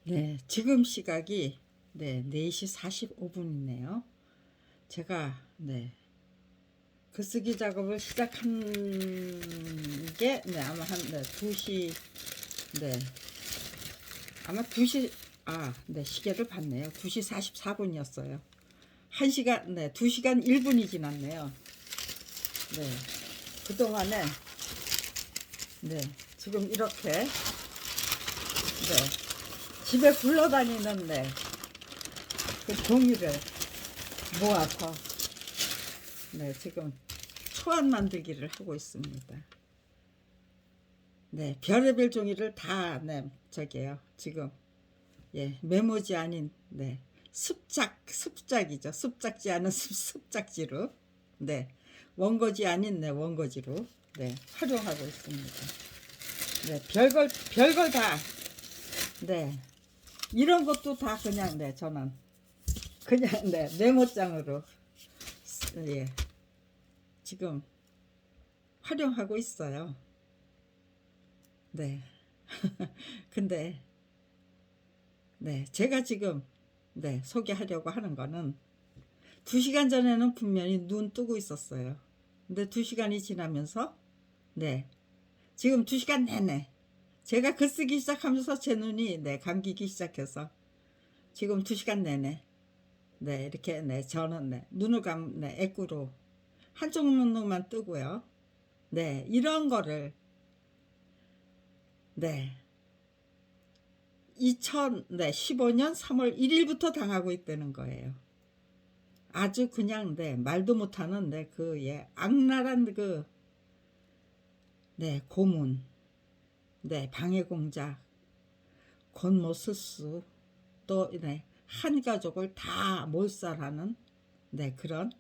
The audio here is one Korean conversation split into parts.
네, 지금 시각이 4시 45분이네요. 제가 글쓰기 작업을 시작한 게 아마 한 2시 네, 아마 2시 시계를 봤네요. 2시 44분이었어요. 1시간 2시간 1분이 지났네요. 네. 그동안에 지금 이렇게 집에 굴러다니는 그 종이를 모아서 지금 초안 만들기를 하고 있습니다. 별의별 종이를 다 저기요 지금 메모지 아닌 습작이죠. 습작지 않은 습작지로 원고지 아닌 원고지로 활용하고 있습니다. 별걸 다 이런 것도 다 그냥 저는 그냥 메모장으로 지금 활용하고 있어요. 근데 제가 지금 소개하려고 하는 거는 2시간 전에는 분명히 눈 뜨고 있었어요. 근데 2시간이 지나면서 지금 2시간 내내 제가 글쓰기 시작하면서 제 눈이 감기기 시작해서 지금 2시간 내내 이렇게 저는 눈을 애꾸로 한쪽 눈만 뜨고요. 이런 거를 2015년 3월 1일부터 당하고 있다는 거예요. 아주 그냥 말도 못하는 그 악랄한 그 고문, 방해공작, 곤모스수, 또 한 가족을 다 몰살하는 그런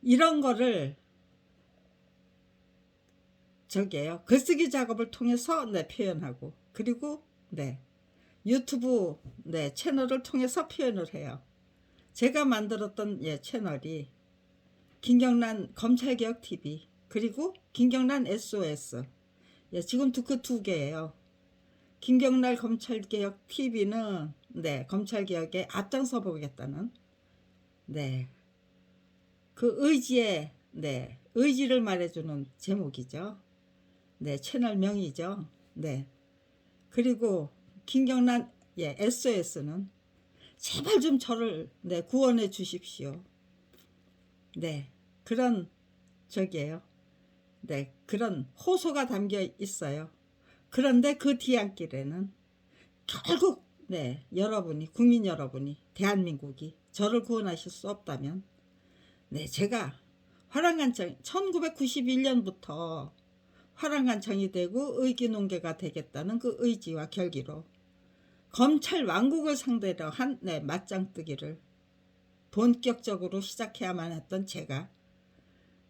이런 거를 저게요 글쓰기 작업을 통해서 표현하고, 그리고 유튜브 채널을 통해서 표현을 해요. 제가 만들었던 채널이 김경란 검찰개혁TV 그리고 김경란 SOS 지금 그 두 개예요. 김경란 검찰개혁TV는 검찰개혁에 앞장서 보겠다는 그 의지의 의지를 말해주는 제목이죠. 채널명이죠. 그리고 김경란 SOS는 제발 좀 저를 구원해 주십시오. 그런 저기에요. 그런 호소가 담겨 있어요. 그런데 그 뒤안길에는 결국 여러분이, 국민 여러분이, 대한민국이 저를 구원하실 수 없다면 제가 화랑간청 1991년부터 화랑간청이 되고 의기농계가 되겠다는 그 의지와 결기로 검찰 왕국을 상대로 한 맞짱뜨기를 본격적으로 시작해야만 했던 제가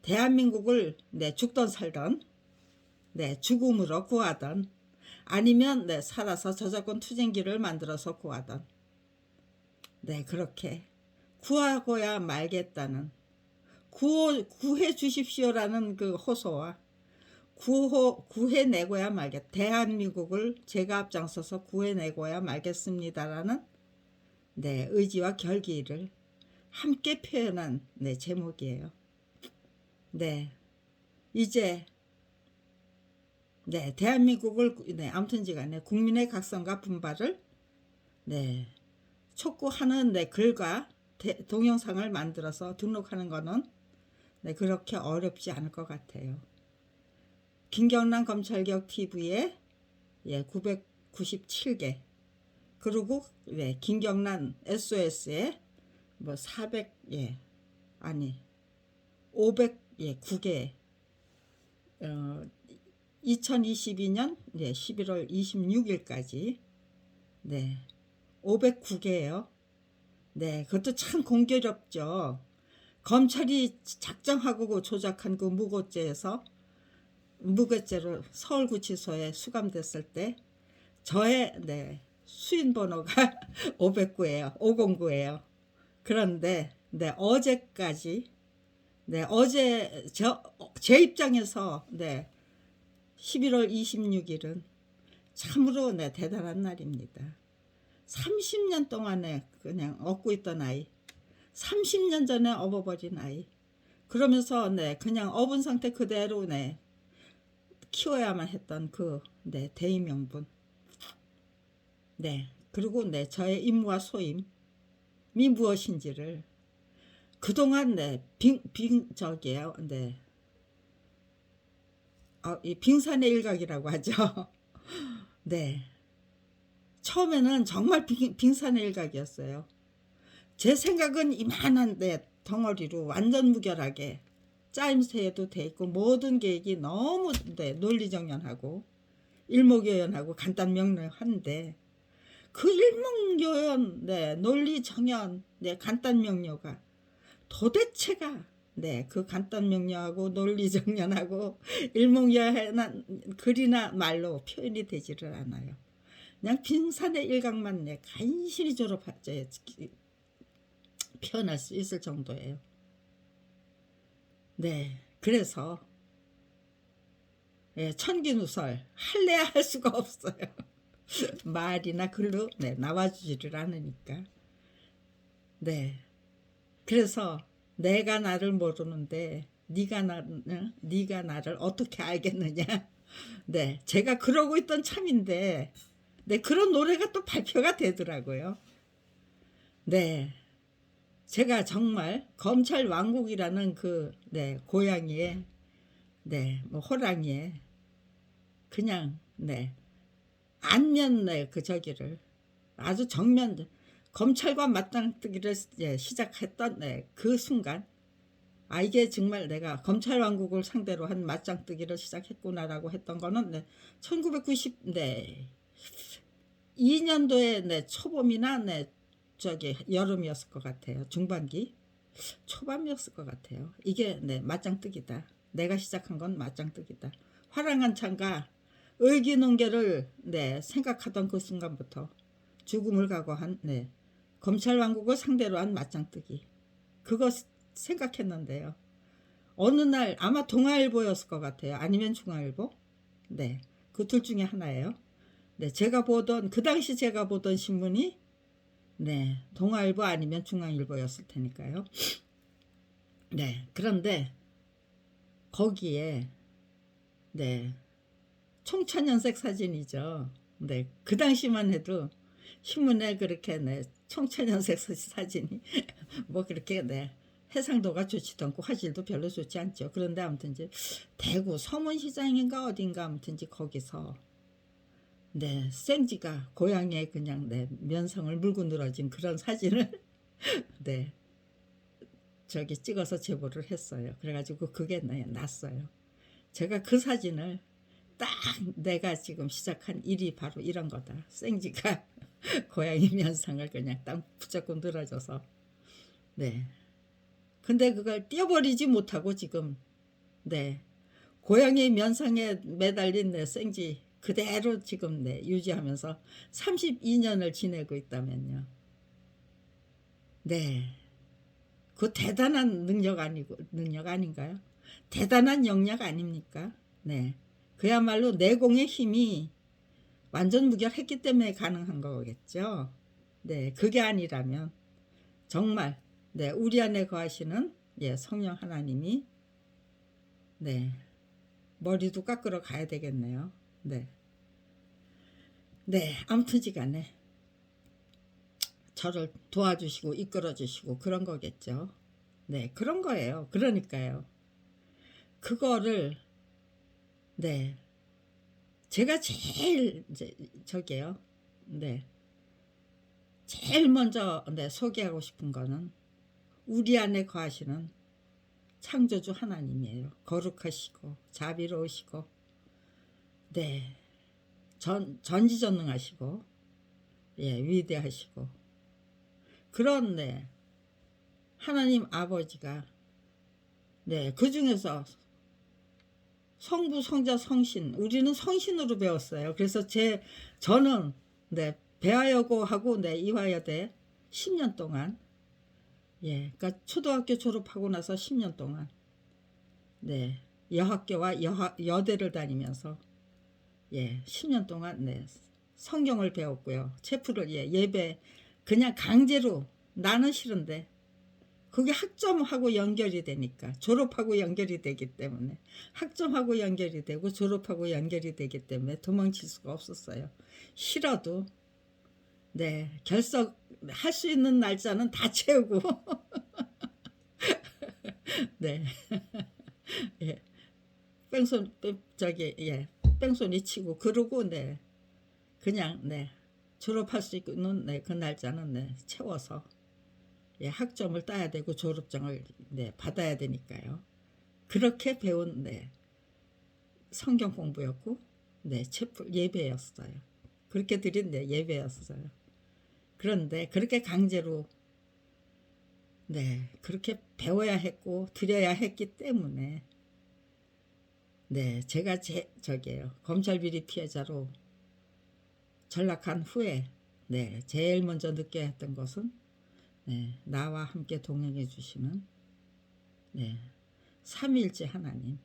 대한민국을 죽던 살던 죽음으로 구하던 아니면 살아서 저작권 투쟁기를 만들어서 구하던 그렇게 구하고야 말겠다는 구해 주십시오라는 그 호소와 구해내고야 말겠, 대한민국을 제가 앞장서서 구해내고야 말겠습니다라는 의지와 결기를 함께 표현한 제목이에요. 이제 대한민국을 아무튼지간에 국민의 각성과 분발을 촉구하는 글과 동영상을 만들어서 등록하는 거는 그렇게 어렵지 않을 것 같아요. 김경란 검찰개혁TV에 997개 그리고 김경란 SOS에 509개 2022년 11월 26일까지 509개예요. 그것도 참 공교롭죠. 검찰이 작정하고 조작한 그 무고죄로 서울구치소에 수감됐을 때 저의 수인번호가 509예요. 그런데 어제까지 어제 제 입장에서 11월 26일은 참으로 네, 대단한 날입니다. 30년 동안에 그냥 얻고 있던 아이, 30년 전에 업어버린 아이, 그러면서 네, 그냥 업은 상태 그대로 네, 키워야만 했던 그 네, 대의명분. 네, 그리고 네, 저의 임무와 소임이 무엇인지를 그동안 네, 저기에요. 네. 이 빙산의 일각이라고 하죠. 네. 처음에는 정말 빙산의 일각이었어요. 제 생각은 이만한 네, 덩어리로 완전 무결하게 짜임새도 돼 있고 모든 계획이 너무 네, 논리정연하고 일목요연하고 간단명료한데 그 일목요연 네, 논리정연 네, 간단명료가 도대체가 네, 그 간단명료하고 논리정연하고 일목요연한 글이나 말로 표현이 되지를 않아요. 그냥 빙산의 일각만 네, 간신히 표현할 수 있을 정도예요. 네, 그래서 예, 천기누설 할래야 할 수가 없어요. 말이나 글로 네, 나와주지를 않으니까. 네, 그래서 내가 나를 모르는데 네가 나를 어떻게 알겠느냐. 네, 제가 그러고 있던 참인데 네, 그런 노래가 또 발표가 되더라고요. 네, 제가 정말 검찰 왕국이라는 그 네, 고양이의 네, 뭐 호랑이의 그냥 네, 안면 네, 그 저기를 아주 정면 검찰과 맞짱뜨기를 예, 시작했던 네, 그 순간 이게 정말 내가 검찰 왕국을 상대로 한 맞짱뜨기를 시작했구나라고 했던 거는 네, 1990 네, 2년도에 네, 초봄이나 네, 저기 여름이었을 것 같아요. 중반기 초반이었을 것 같아요. 이게 네, 맞짱뜨기다. 내가 시작한 건 맞짱뜨기다. 화랑한 창과 의기농계를 네, 생각하던 그 순간부터 죽음을 각오한 네, 검찰 왕국을 상대로 한 맞짱뜨기 그거 생각했는데요. 어느 날 아마 동아일보였을 것 같아요. 아니면 중앙일보. 네, 그 둘 중에 하나예요. 네, 제가 보던 그 당시 제가 보던 신문이 네, 동아일보 아니면 중앙일보였을 테니까요. 네, 그런데 거기에 네, 총천연색 사진이죠. 네, 그 당시만 해도 신문에 그렇게 네, 총천연색 사진이 뭐 그렇게 네, 해상도가 좋지도 않고 화질도 별로 좋지 않죠. 그런데 아무튼 이제 대구 서문시장인가 어딘가 아무튼 이제 거기서 네, 생쥐가 고양이의 그냥 네, 면성을 물고 늘어진 그런 사진을 네, 저기 찍어서 제보를 했어요. 그래가지고 그게 네, 났어요. 제가 그 사진을 딱 내가 지금 시작한 일이 바로 이런 거다. 생쥐가 고양이 면상을 그냥 딱 붙잡고 늘어져서 네. 근데 그걸 띄워버리지 못하고 지금 네 고양이 면상에 매달린 내 생쥐 그대로 지금 네 유지하면서 32년을 지내고 있다면요. 네, 그 대단한 능력 아닌가요? 대단한 영역 아닙니까? 네, 그야말로 내공의 힘이 완전 무결했기 때문에 가능한 거겠죠. 네, 그게 아니라면 정말 네 우리 안에 거하시는 예 성령 하나님이 네 머리도 깎으러 가야 되겠네요. 네, 네 아무튼지간에 저를 도와주시고 이끌어주시고 그런 거겠죠. 네, 그런 거예요. 그러니까요. 그거를 네 제가 제일 이제 저게요. 네, 제일 먼저 네, 소개하고 싶은 거는 우리 안에 거하시는 창조주 하나님이에요. 거룩하시고 자비로우시고 네 전지전능하시고 예 위대하시고 그런 네 하나님 아버지가 네 그 중에서 성부 성자 성신 우리는 성신으로 배웠어요. 그래서 저는 네 배하여고하고 네 이화여대 10년 동안 예 그러니까 초등학교 졸업하고 나서 10년 동안 네 여학교와 여대를 다니면서 예, 10년 동안 네, 성경을 배웠고요. 체프를 예, 예배 그냥 강제로 나는 싫은데 그게 학점하고 연결이 되니까 졸업하고 연결이 되기 때문에 학점하고 연결이 되고 졸업하고 연결이 되기 때문에 도망칠 수가 없었어요. 싫어도 네, 결석할 수 있는 날짜는 다 채우고 네. 예. 예. 뺑소니 치고 그러고 네. 그냥 네. 졸업할 수 있는 네, 그 날짜는 네, 채워서 예, 학점을 따야 되고 졸업장을 네, 받아야 되니까요. 그렇게 배운 네, 성경 공부였고 네, 예배였어요. 그렇게 드린 네, 예배였어요. 그런데 그렇게 강제로 네, 그렇게 배워야 했고 드려야 했기 때문에 네, 제가 저기요 검찰 비리 피해자로 전락한 후에 네, 제일 먼저 느껴했던 것은 네, 나와 함께 동행해 주시는 네, 삼위일체 하나님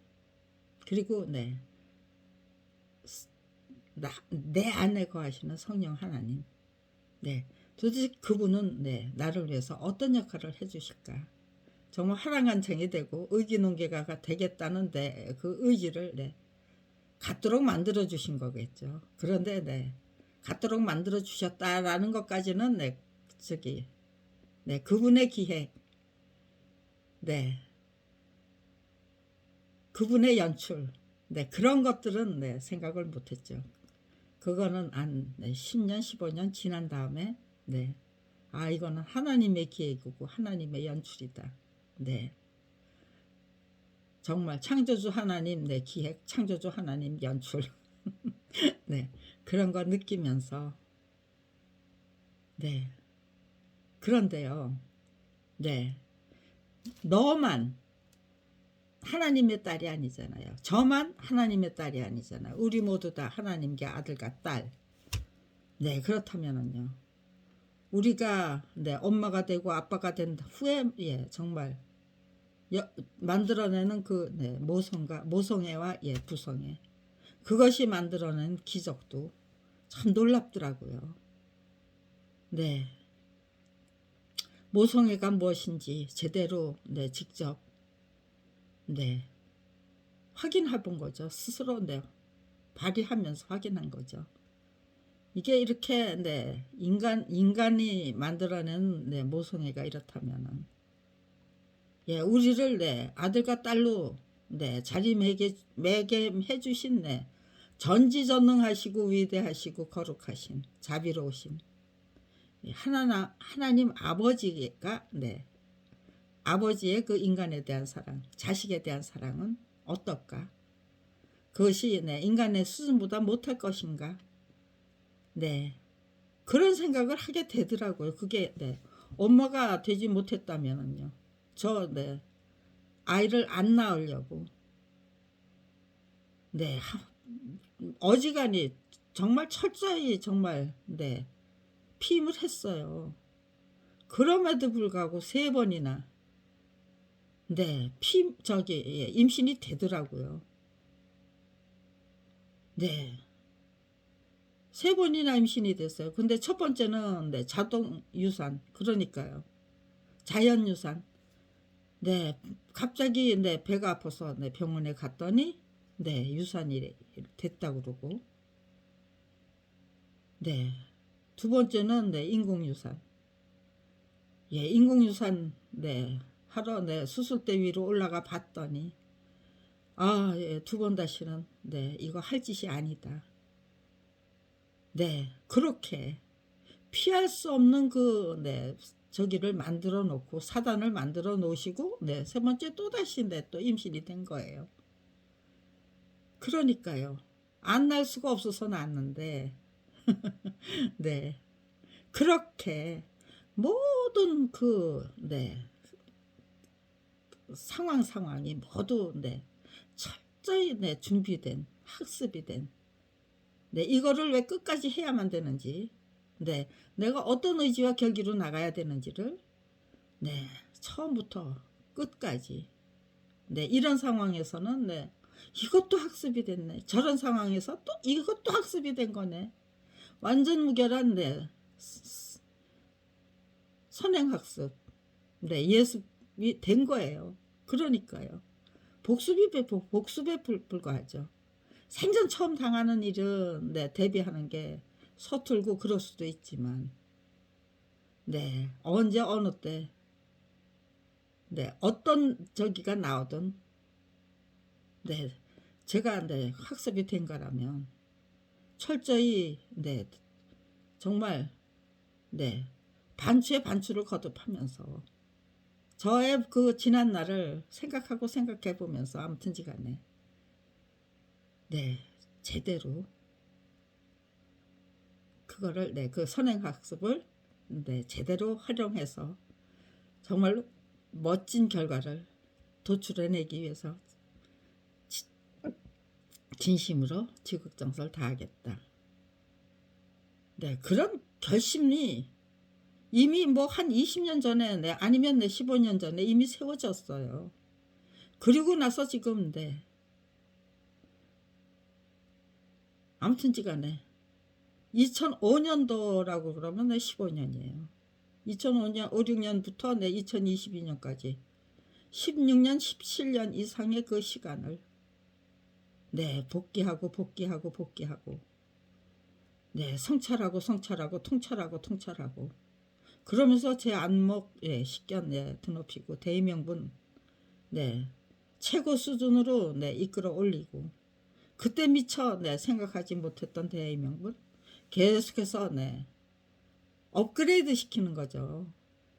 그리고 네, 내 안에 거하시는 성령 하나님 네, 도대체 그분은 네, 나를 위해서 어떤 역할을 해주실까 정말 화랑한창이 되고 의기농개가 되겠다는데 그 의지를 네, 갖도록 만들어 주신 거겠죠. 그런데 네, 갖도록 만들어 주셨다라는 것까지는 네, 저기 네, 그분의 기획 네, 그분의 연출 네, 그런 것들은 네, 생각을 못했죠. 그거는 한 네, 10년 15년 지난 다음에 네, 아 이거는 하나님의 기획이고 하나님의 연출이다. 네, 정말 창조주 하나님 네, 기획 창조주 하나님 연출 네, 그런 거 느끼면서 네, 그런데요 네, 너만 하나님의 딸이 아니잖아요. 저만 하나님의 딸이 아니잖아요. 우리 모두 다 하나님께 아들과 딸. 네, 그렇다면은요. 우리가 네, 엄마가 되고 아빠가 된 후에 예, 정말 만들어내는 그 네, 모성애와 예, 부성애. 그것이 만들어낸 기적도 참 놀랍더라고요. 네. 모성애가 무엇인지 제대로 네, 직접 네, 확인해 본 거죠. 스스로 네, 발휘하면서 확인한 거죠. 이게 이렇게 네, 인간이 만들어낸 네, 모성애가 이렇다면은 예, 우리를 네, 아들과 딸로 네, 자리매김해 주신 네, 전지전능하시고 위대하시고 거룩하신 자비로우신 하나님 아버지가 네, 아버지의 그 인간에 대한 사랑, 자식에 대한 사랑은 어떨까? 그것이 네, 인간의 수준보다 못할 것인가? 네, 그런 생각을 하게 되더라고요. 그게 네, 엄마가 되지 못했다면은요. 네, 아이를 안 낳으려고 네, 어지간히 정말 철저히 정말 네, 피임을 했어요. 그럼에도 불구하고 3번이나 네, 예, 임신이 되더라고요. 네. 3번이나 임신이 됐어요. 근데 첫 번째는 네, 자동 유산. 그러니까요. 자연 유산. 네. 갑자기 네, 배가 아파서 네, 병원에 갔더니 네, 유산이 됐다고 그러고. 네. 두 번째는 네, 인공 유산. 예, 인공 유산 네. 하러 네, 수술대 위로 올라가 봤더니 아, 예, 2번 다시는 네, 이거 할 짓이 아니다. 네, 그렇게 피할 수 없는 그, 네, 저기를 만들어 놓고, 사단을 만들어 놓으시고, 네, 3번째 또다시 네, 또 임신이 된 거예요. 그러니까요. 안 날 수가 없어서 낳았는데, 네, 그렇게 모든 그, 네, 상황이 모두, 네, 철저히, 네, 준비된, 학습이 된, 네, 이거를 왜 끝까지 해야만 되는지, 네, 내가 어떤 의지와 결기로 나가야 되는지를 네, 처음부터 끝까지 네, 이런 상황에서는 네, 이것도 학습이 됐네. 저런 상황에서 또 이것도 학습이 된 거네. 완전 무결한 선행학습. 예습이 된 거예요. 그러니까요. 복습에 불과하죠. 생전 처음 당하는 일은 대비하는 게 서툴고 그럴 수도 있지만 언제 어느 때 어떤 저기가 나오든 제가 학습이 된 거라면 철저히 정말 반추에 반추를 거듭하면서 저의 그 지난 날을 생각해 보면서 아무튼지간에 제대로 그거를 그 선행학습을 제대로 활용해서 정말로 멋진 결과를 도출해내기 위해서 진심으로 지극정성을 다하겠다. 그런 결심이 이미 뭐 한 20년 전에 아니면 15년 전에 이미 세워졌어요. 그리고 나서 지금 아무튼지간에 2005년도라고 그러면 15년이에요. 2005년 5, 6년부터 2022년까지 16년 17년 이상의 그 시간을 복귀하고 성찰하고 통찰하고 그러면서 제 안목에 식견 드높이고 대의명분 최고 수준으로 이끌어 올리고 그때 미처 생각하지 못했던 대의명분 계속해서 업그레이드 시키는 거죠.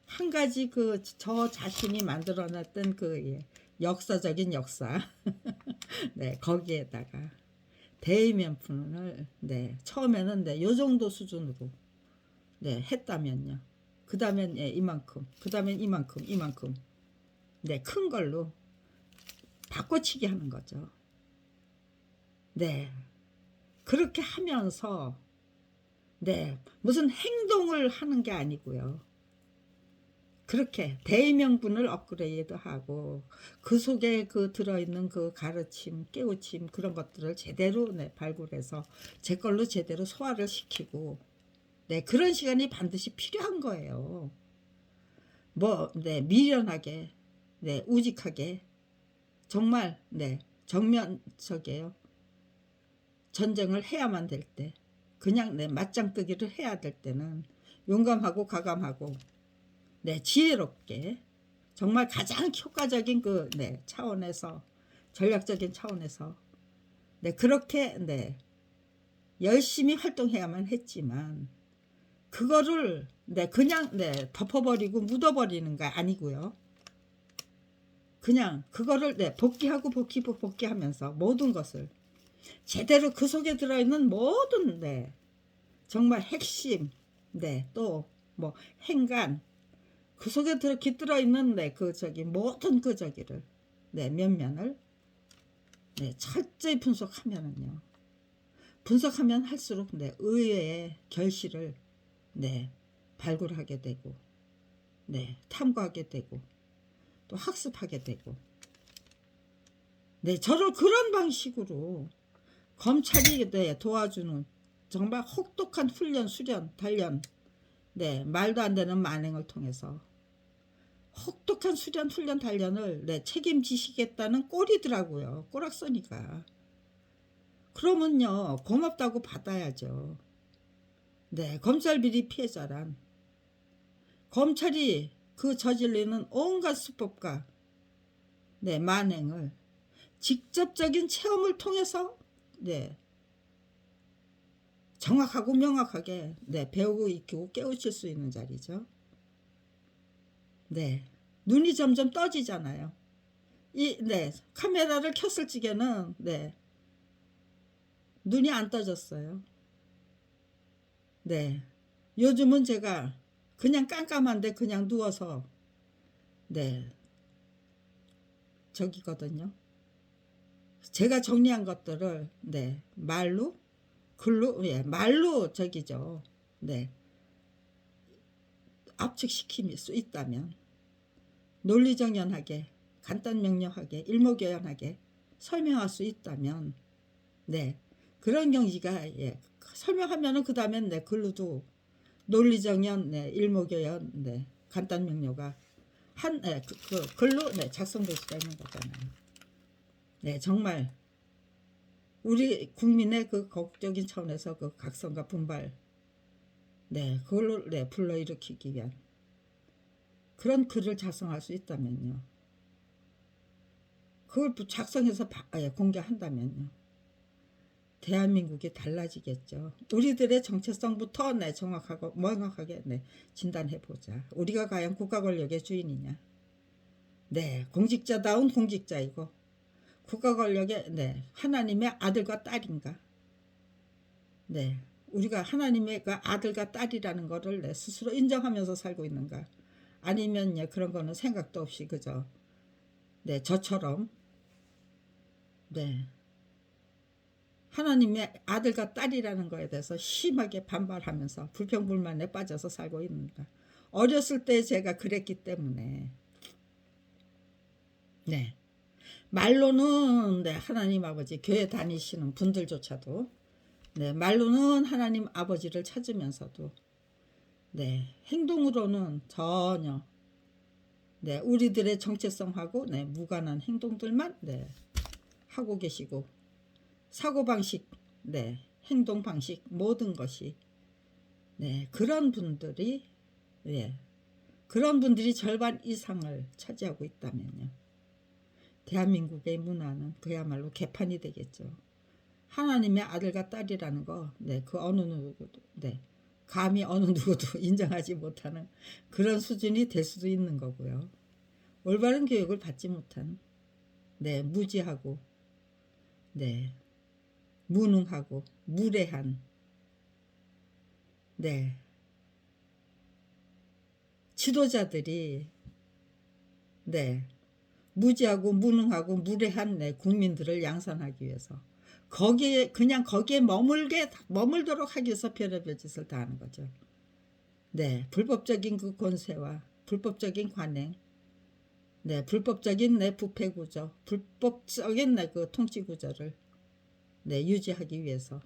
한 가지 저 자신이 만들어냈던 역사적인 역사 거기에다가 대의명분을 처음에는 요 정도 수준으로 했다면요. 그 다음엔 이만큼, 그 다음엔 이만큼 큰 걸로 바꿔치기 하는 거죠. 그렇게 하면서 무슨 행동을 하는 게 아니고요. 그렇게 대의명분을 업그레이드하고 그 속에 들어있는 그 가르침, 깨우침 그런 것들을 제대로 발굴해서 제 걸로 제대로 소화를 시키고 그런 시간이 반드시 필요한 거예요. 미련하게 우직하게 정말 정면적이에요. 전쟁을 해야만 될 때 그냥 맞짱뜨기를 해야 될 때는 용감하고 과감하고 지혜롭게 정말 가장 효과적인 차원에서 전략적인 차원에서 그렇게 열심히 활동해야만 했지만 그거를 그냥 덮어버리고 묻어버리는 거 아니고요. 그냥 그거를 복귀하면서 모든 것을 제대로 그 속에 들어있는 모든 정말 핵심 또 뭐 행간 그 속에 깃들어 있는 모든 저기를 면면을 철저히 분석하면 할수록 의외의 결실을 발굴하게 되고 탐구하게 되고 또 학습하게 되고 저를 그런 방식으로 검찰이 도와주는 정말 혹독한 훈련, 수련, 단련 말도 안 되는 만행을 통해서 혹독한 수련, 훈련, 단련을 책임지시겠다는 꼴이더라고요. 꼬락서니까. 그러면요 고맙다고 받아야죠. 검찰 비리 피해자란 검찰이 저질리는 온갖 수법과 만행을 직접적인 체험을 통해서 정확하고 명확하게 배우고 익히고 깨우칠 수 있는 자리죠. 눈이 점점 떠지잖아요. 카메라를 켰을 적에는 눈이 안 떠졌어요. 요즘은 제가 그냥 깜깜한데 그냥 누워서 저기거든요. 제가 정리한 것들을 말로 글로 말로 저기죠. 압축시킬 수 있다면 논리정연하게 간단명료하게 일목요연하게 설명할 수 있다면 네 그런 경지가 설명하면은 그 다음엔 글로도 논리정연 일목요연 간단 명료가 글로 작성될 수가 있는 거잖아요. 정말 우리 국민의 그 거국적인 차원에서 그 각성과 분발 그걸로 불러일으키기 위한 그런 글을 작성할 수 있다면요. 그걸 작성해서 공개한다면요. 대한민국이 달라지겠죠. 우리들의 정체성부터 정확하고 명확하게 진단해보자. 우리가 과연 국가 권력의 주인이냐. 공직자다운 공직자이고 국가 권력의 하나님의 아들과 딸인가. 우리가 하나님의 그 아들과 딸이라는 거를 스스로 인정하면서 살고 있는가. 아니면 그런 거는 생각도 없이 그저 저처럼 하나님의 아들과 딸이라는 거에 대해서 심하게 반발하면서 불평불만에 빠져서 살고 있는가. 어렸을 때 제가 그랬기 때문에 말로는 하나님 아버지 교회 다니시는 분들조차도 말로는 하나님 아버지를 찾으면서도 행동으로는 전혀 우리들의 정체성하고 무관한 행동들만 하고 계시고 사고방식 행동방식 모든 것이 그런 분들이 절반 이상을 차지하고 있다면요. 대한민국의 문화는 그야말로 개판이 되겠죠. 하나님의 아들과 딸이라는 거 그 어느 누구도 감히 어느 누구도 인정하지 못하는 그런 수준이 될 수도 있는 거고요. 올바른 교육을 받지 못한 무지하고 무능하고 무례한 지도자들이 무지하고 무능하고 무례한 국민들을 양산하기 위해서 거기에 머물도록 하기 위해서 별의별 짓을 다 하는 거죠. 불법적인 그 권세와 불법적인 관행, 불법적인 부패 구조, 불법적인 그 통치 구조를 유지하기 위해서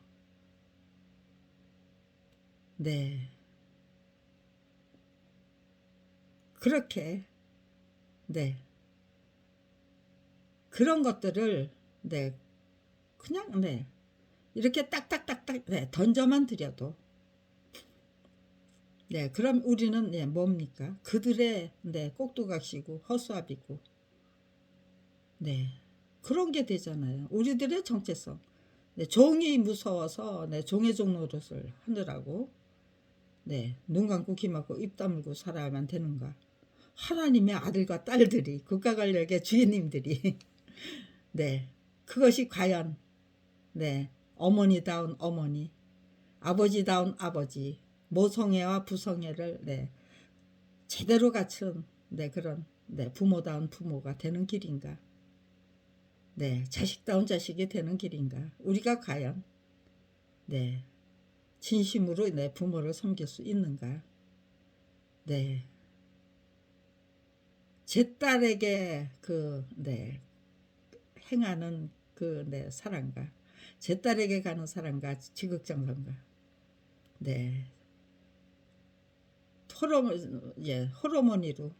그렇게 그런 것들을 그냥 이렇게 딱딱딱딱 던져만 드려도 그럼 우리는 뭡니까? 그들의 꼭두각시고 허수아비고 그런 게 되잖아요. 우리들의 정체성. 종이 무서워서 종의 종노릇을 하느라고 눈 감고 귀 막고 입 다물고 살아야만 되는가. 하나님의 아들과 딸들이 국가 권력의 주인님들이 그것이 과연 어머니다운 어머니 아버지다운 아버지 모성애와 부성애를 제대로 갖춘 그런 부모다운 부모가 되는 길인가. 자식다운 자식이 되는 길인가. 우리가 과연 진심으로 부모를 섬길 수 있는가. 제 딸에게 행하는 사랑과 제 딸에게 가는 사랑과 지극정성과 호르몬이로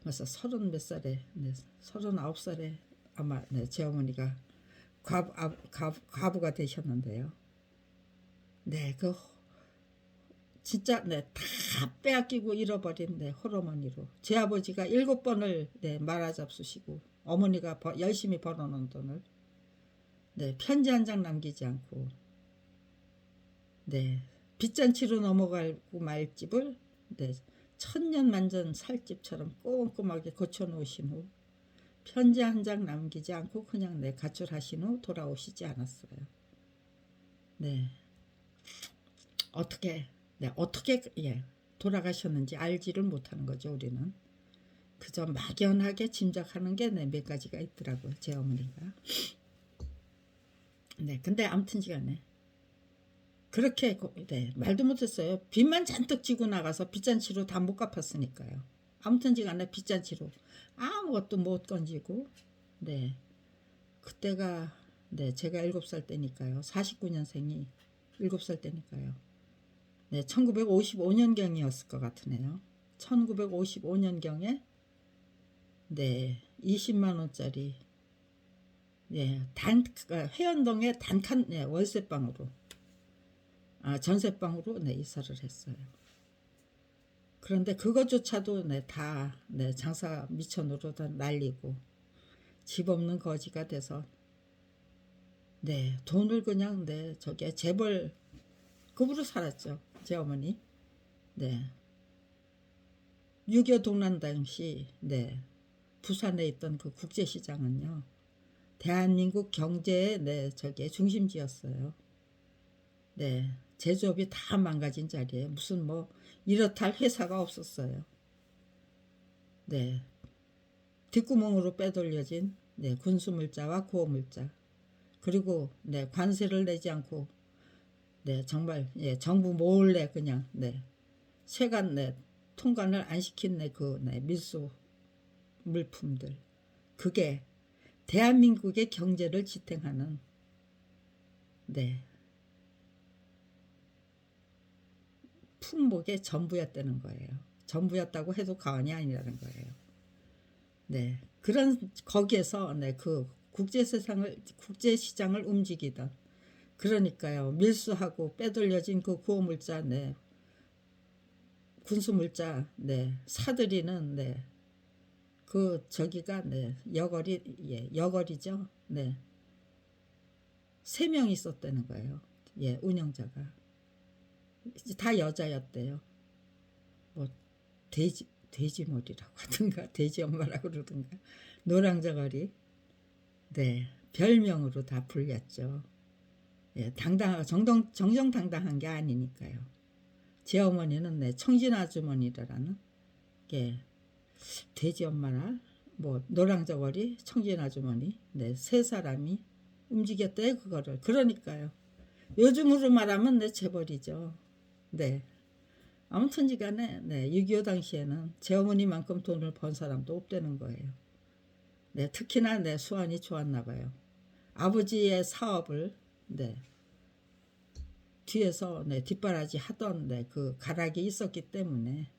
벌써 30 몇 살에 39살에 아마 제 어머니가 과부가 되셨는데요. 그 진짜 다 빼앗기고 잃어버린 호르몬이로 제 아버지가 7번을 말아잡수시고 어머니가 열심히 벌어놓은 돈을 편지 한 장 남기지 않고 빚잔치로 넘어가고 말 집을 천년만년 살 집처럼 꼼꼼하게 고쳐놓으신 후 편지 한 장 남기지 않고 그냥 가출하신 후 돌아오시지 않았어요. 어떻게 돌아가셨는지 알지를 못하는 거죠. 우리는 그저 막연하게 짐작하는 게 몇 가지가 있더라고요. 제 어머니가. 근데 아무튼 시간에 그렇게 말도 못했어요. 빚만 잔뜩 지고 나가서 빚잔치로 다 못 갚았으니까요. 아무튼 시간에 빚잔치로 아무것도 못 건지고 그때가 네 제가 7살 때니까요. 49년생이 7살 때니까요. 네 1955년경이었을 것 같으네요. 1955년경에 네 20만 원짜리 예, 회원동에 단칸 네, 월세방으로 전세방으로 네, 이사를 했어요. 그런데 그것조차도 네, 다 네, 장사 미천으로 다 날리고 집 없는 거지가 돼서 네, 돈을 그냥 네, 저게 재벌급으로 살았죠. 제 어머니. 네. 6.25 동란 당시 네, 부산에 있던 그 국제시장은요. 대한민국 경제의 네, 저게 중심지였어요. 네. 제조업이 다 망가진 자리에 무슨 뭐 이렇다 할 회사가 없었어요. 네. 뒷구멍으로 빼돌려진 네, 군수물자와 고어물자 그리고 네, 관세를 내지 않고 네, 정말 예, 정부 몰래 그냥 네, 세관 네, 통관을 안 시킨 그 네, 밀수 물품들 그게 대한민국의 경제를 지탱하는 네, 품목의 전부였다는 거예요. 전부였다고 해도 과언이 아니라는 거예요. 네, 그런 거기에서 네, 그 국제시장을 움직이던 그러니까요 밀수하고 빼돌려진 그 구호물자 네, 군수물자 네, 사들이는 네, 그 저기가 네, 여거리죠. 네, 3명 있었다는 거예요. 예, 운영자가 다 여자였대요. 뭐 돼지머리라고 하든가 돼지 엄마라고 그러든가 노랑저고리 네 별명으로 다 불렸죠. 예, 정정당당한 게 아니니까요. 제 어머니는 네 청진 아주머니라는 게 돼지 엄마나 뭐 노랑저고리 청진 아주머니 네 3사람이 움직였대요 그거를. 그러니까요. 요즘으로 말하면 네 재벌이죠. 네. 아무튼지간에 네, 6.25 당시에는 제 어머니만큼 돈을 번 사람도 없다는 거예요. 네, 특히나 네, 수완이 좋았나 봐요. 아버지의 사업을 네, 뒤에서 네, 뒷바라지 하던 네, 그 가락이 있었기 때문에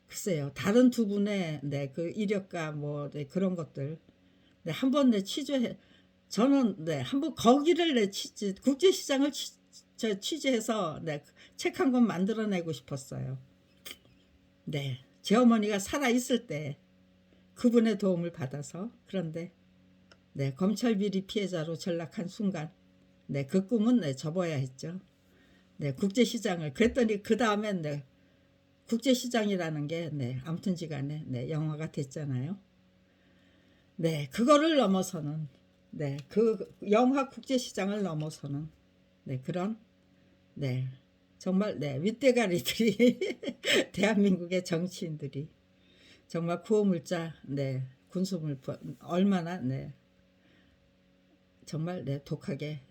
글쎄요. 다른 두 분의 네, 그 이력과 뭐 네, 그런 것들 네, 한번 네, 취재해 저는 네, 한번 거기를 네, 국제시장을 취재해서 네, 책 한 권 만들어내고 싶었어요. 네, 제 어머니가 살아 있을 때 그분의 도움을 받아서 그런데 네, 검찰 비리 피해자로 전락한 순간 네, 그 꿈은 네, 접어야 했죠. 네, 국제시장을 그랬더니 그 다음엔 네, 국제시장이라는 게 네, 아무튼지간에 네, 영화가 됐잖아요. 네, 그거를 넘어서는 네, 그 영화 국제시장을 넘어서는 네, 그런 네, 정말 네, 윗대가리들이 대한민국의 정치인들이 정말 구호물자 네, 군수물 얼마나 네, 정말 네, 독하게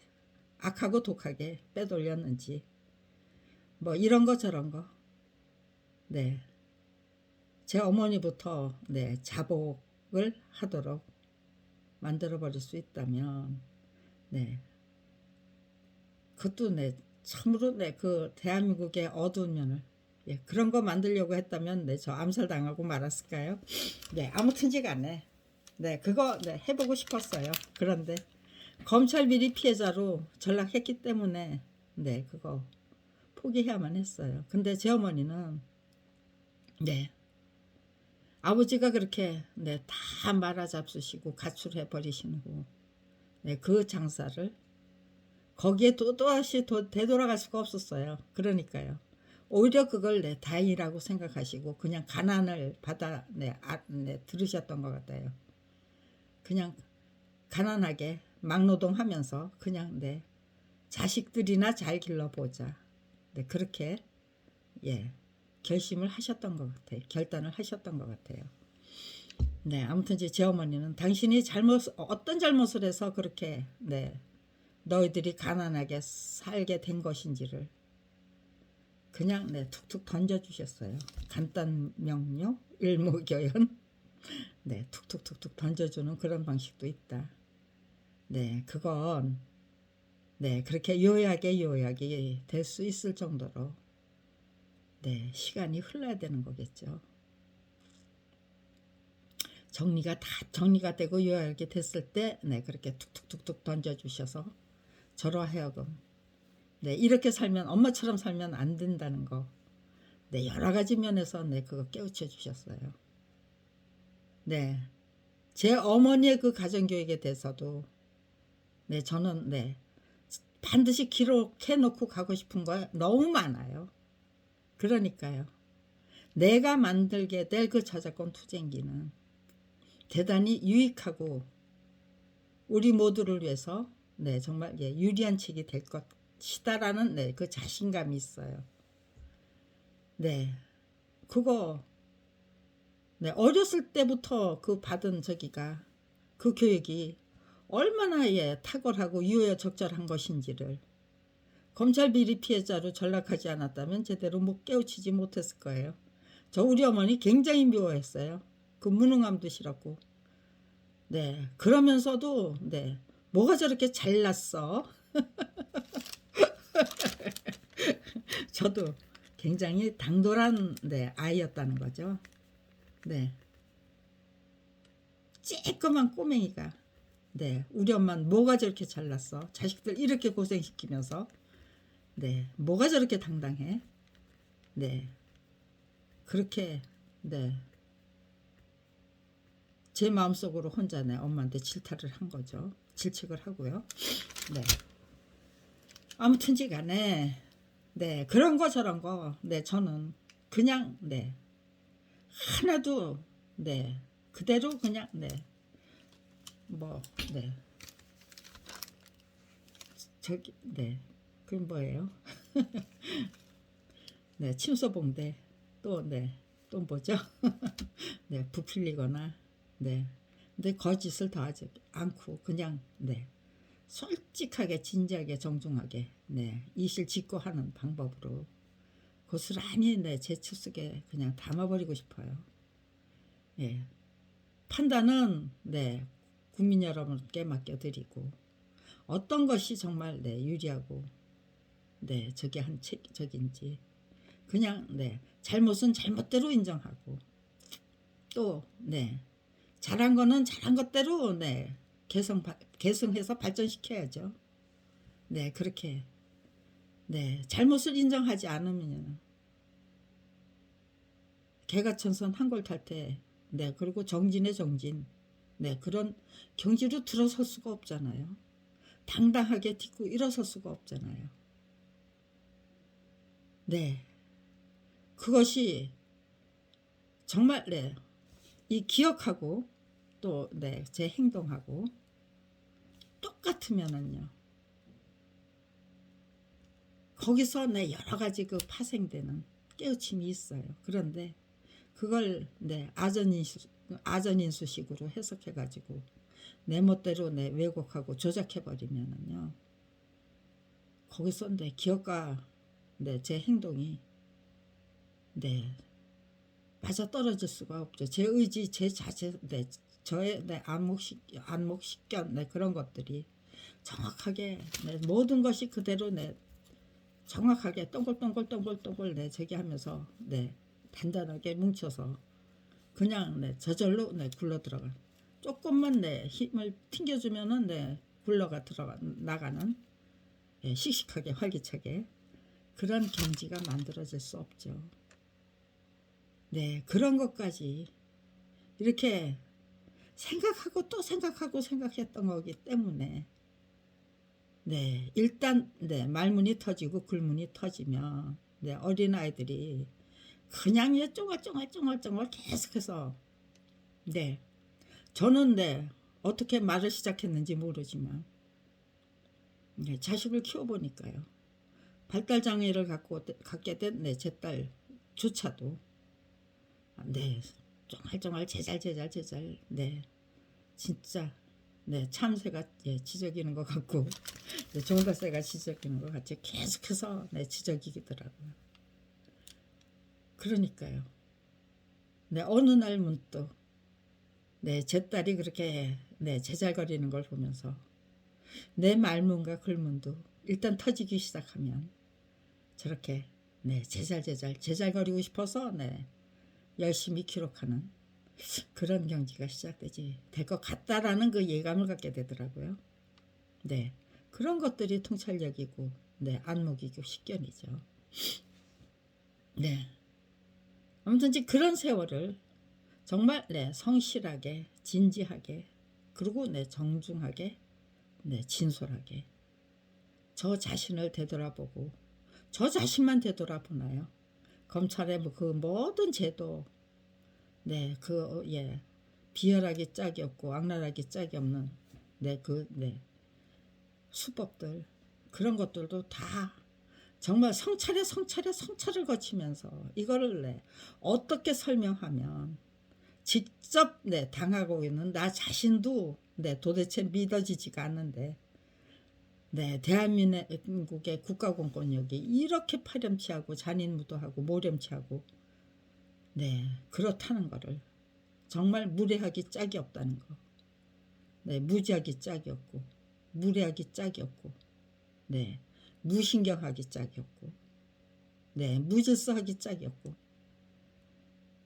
악하고 독하게 빼돌렸는지 뭐 이런 거 저런 거 네, 제 어머니부터 네, 자복을 하도록 만들어 버릴 수 있다면 네, 그것도 네, 참으로 네, 그 대한민국의 어두운 면을 예, 그런 거 만들려고 했다면 네, 저 암살당하고 말았을까요? 네, 아무튼지간에 네, 그거 네, 해보고 싶었어요. 그런데 검찰 비리 피해자로 전락했기 때문에 네, 그거 포기해야만 했어요. 근데 제 어머니는 네, 아버지가 그렇게 네, 다 말아잡수시고 가출해 버리시고 네, 그 장사를 거기에 또다시 되돌아갈 수가 없었어요. 그러니까요. 오히려 그걸 네, 다행이라고 생각하시고 그냥 가난을 받아 네, 들으셨던 것 같아요. 그냥 가난하게 막노동하면서 그냥 네, 자식들이나 잘 길러보자. 네, 그렇게 예, 결심을 하셨던 것 같아요. 결단을 하셨던 것 같아요. 네, 아무튼 제 어머니는 당신이 어떤 잘못을 해서 그렇게 네, 너희들이 가난하게 살게 된 것인지를 그냥 네, 툭툭 던져주셨어요. 간단 명료, 일목요연 네, 툭툭툭툭 던져주는 그런 방식도 있다. 네, 그건 네, 그렇게 요약이 될 수 있을 정도로 네, 시간이 흘러야 되는 거겠죠. 정리가 되고 요약이 됐을 때 네, 그렇게 툭툭툭툭 던져 주셔서 저로 하여금 네, 이렇게 살면 엄마처럼 살면 안 된다는 거. 네, 여러 가지 면에서 네, 그거 깨우쳐 주셨어요. 네. 제 어머니의 그 가정교육에 대해서도 네, 저는 네, 반드시 기록해 놓고 가고 싶은 거 너무 많아요. 그러니까요. 내가 만들게 될 그 저작권 투쟁기는 대단히 유익하고 우리 모두를 위해서 네, 정말 예, 유리한 책이 될 것이다라는 네, 그 자신감이 있어요. 네. 그거 네, 어렸을 때부터 그 받은 저기가 그 교육이 얼마나 예, 탁월하고 유효적절한 것인지를 검찰 비리 피해자로 전락하지 않았다면 제대로 못 깨우치지 못했을 거예요. 저 우리 어머니 굉장히 미워했어요. 그 무능함도 싫었고. 네, 그러면서도 네, 뭐가 저렇게 잘났어? 저도 굉장히 당돌한 네, 아이였다는 거죠. 네, 쬐끄만 꼬맹이가 네, 우리 엄마는 뭐가 저렇게 잘났어? 자식들 이렇게 고생시키면서 네, 뭐가 저렇게 당당해? 네, 그렇게 네, 제 마음속으로 혼자 내 엄마한테 질타를 한 거죠. 질책을 하고요. 네, 아무튼지 간에 네, 그런 거 저런 거 네, 저는 그냥 네, 하나도 네, 그대로 그냥 네, 뭐 네, 저기 네, 그 뭐예요? 네, 침소봉대 또 네, 또 뭐죠? 네, 부풀리거나 네, 근데 거짓을 더하지 않고 그냥 네, 솔직하게 진지하게 정중하게 네, 이실 직고하는 방법으로 고스란히 네, 제 躯속에 그냥 담아버리고 싶어요. 예, 판단은 네, 국민 여러분께 맡겨드리고 어떤 것이 정말 네, 유리하고 네, 저게 한 적인지 그냥 네, 잘못은 잘못대로 인정하고 또 네, 잘한 거는 잘한 것대로 네, 개성해서 발전시켜야죠. 네, 그렇게 네, 잘못을 인정하지 않으면 개가천선 한골탈태 네, 그리고 정진의 정진 네, 그런 경지로 들어설 수가 없잖아요. 당당하게 딛고 일어설 수가 없잖아요. 네, 그것이 정말 네, 이 기억하고 또 네, 제 행동하고 똑같으면은요. 거기서 네, 여러 가지 그 파생되는 깨우침이 있어요. 그런데 그걸 네, 아전인수식으로 해석해가지고 내 멋대로 내 왜곡하고 조작해버리면은요. 거기서 내 기억과 제 행동이 네, 맞아 떨어질 수가 없죠. 제 의지, 제 자세, 저의 안목식견, 그런 것들이 정확하게 모든 것이 그대로 정확하게 동글동글 저기 하면서 단단하게 뭉쳐서 그냥 저절로 굴러 들어가. 조금만 힘을 튕겨주면은 굴러가 들어가 나가는 씩씩하게 활기차게 그런 경지가 만들어질 수 없죠. 네, 그런 것까지 이렇게 생각하고 또 생각하고 생각했던 거기 때문에 일단 말문이 터지고 글문이 터지면 어린아이들이 그냥 쫑알쫑알 계속해서 저는 어떻게 말을 시작했는지 모르지만 자식을 키워보니까요. 발달장애를 갖게 된 제 딸조차도 쫑알쫑알 제잘 진짜 참새가 지저귀는 것 같고 종달새가 지저귀는 것 같이 계속해서 지저귀더라고요. 그러니까요. 어느 날 문득 제 딸이 그렇게 제잘거리는 걸 보면서 내 말문과 글문도 일단 터지기 시작하면 저렇게 네, 제잘거리고 싶어서 네, 열심히 기록하는 그런 경지가 시작되지 될 것 같다라는 그 예감을 갖게 되더라고요. 네, 그런 것들이 통찰력이고 네, 안목이고 식견이죠. 네, 아무튼 그런 세월을 정말 네, 성실하게 진지하게 그리고 네, 정중하게 네, 진솔하게 저 자신을 되돌아보고 저 자신만 되돌아보나요? 검찰의 그 모든 제도 네, 예, 비열하기 짝이 없고 악랄하기 짝이 없는 네, 수법들 그런 것들도 다 정말 성찰을 거치면서 이거를 네, 어떻게 설명하면 직접 네, 당하고 있는 나 자신도 네, 도대체 믿어지지가 않는데 네, 대한민국의 국가공권력이 이렇게 파렴치하고 잔인무도하고 모렴치하고 네, 그렇다는 거를 정말 무례하기 짝이 없다는 거. 네, 무지하기 짝이 없고 무례하기 짝이 없고 네, 무신경하기 짝이 없고 네, 무질서하기 짝이 없고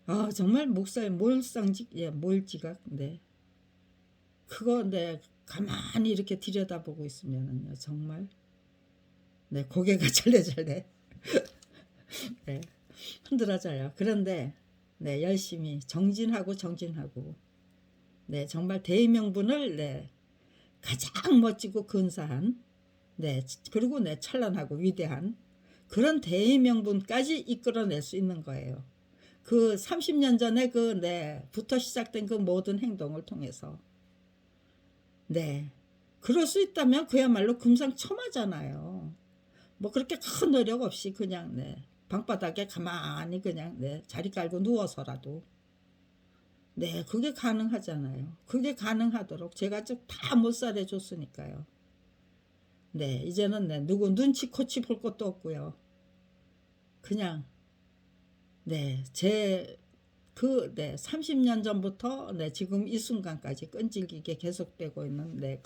아 정말 목사의 몰상직 예, 몰지각 네, 그거 네, 가만히 이렇게 들여다보고 있으면은요 정말 네, 고개가 절레절레 네, 흔들어져요. 그런데 네, 열심히 정진하고 네, 정말 대의명분을 네, 가장 멋지고 근사한 네, 그리고 네, 찬란하고 위대한 그런 대의명분까지 이끌어낼 수 있는 거예요. 그 30년 전에 그 네, 부터 시작된 그 모든 행동을 통해서 네, 그럴 수 있다면 그야말로 금상첨화잖아요. 뭐 그렇게 큰 노력 없이 그냥 네, 방바닥에 가만히 그냥 네, 자리 깔고 누워서라도 네, 그게 가능하잖아요. 그게 가능하도록 제가 쭉 다 못살해 줬으니까요. 네, 이제는 네, 누구 눈치 코치 볼 것도 없고요. 그냥 네, 네, 30년 전부터 네, 지금 이 순간까지 끈질기게 계속되고 있는 네,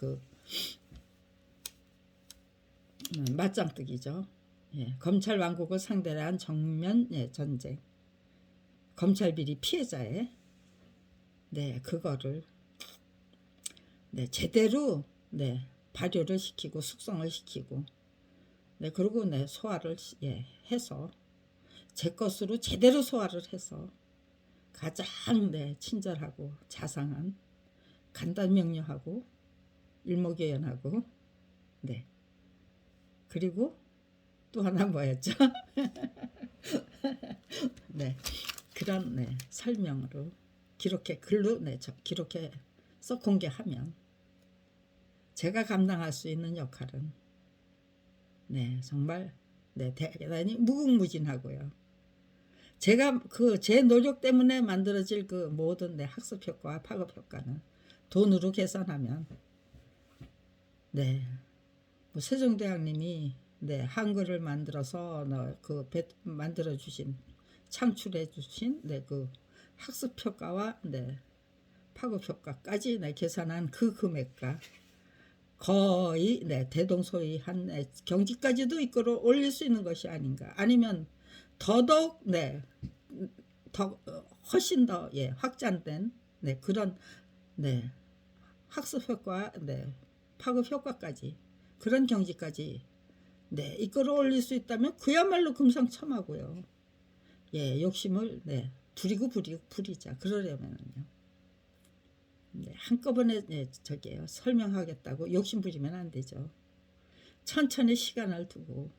맞짱뜨기죠. 예, 검찰 왕국을 상대로 한 정면 예, 전쟁. 검찰 비리 피해자의 네, 그거를 네, 제대로 네, 발효를 시키고 숙성을 시키고 네, 그리고 네, 소화를 예, 해서 제 것으로 제대로 소화를 해서 가장 네, 친절하고 자상한 간단명료하고 일목요연하고 네, 그리고 또 하나 뭐였죠? 네, 그런 네, 설명으로 글로 네, 기록해서 공개하면 제가 감당할 수 있는 역할은 네, 정말 네, 대단히 무궁무진하고요. 제가 제 노력 때문에 만들어질 그 모든 네, 학습 효과와 파급 효과는 돈으로 계산하면 네, 뭐 세종대왕님이 네, 한글을 만들어서 만들어 주신 창출해 주신 네, 그 학습 효과와 네, 파급 효과까지 네, 계산한 그 금액과 거의 네, 대동소이한 네, 경지까지도 이끌어 올릴 수 있는 것이 아닌가. 아니면 더더욱 네, 훨씬 더 예, 확장된 네, 그런 네, 학습 효과, 네, 파급 효과까지 그런 경지까지 네, 이끌어 올릴 수 있다면 그야말로 금상첨화고요. 예, 욕심을 네, 부리자. 그러려면요. 네, 한꺼번에 네, 설명하겠다고 욕심 부리면 안 되죠. 천천히 시간을 두고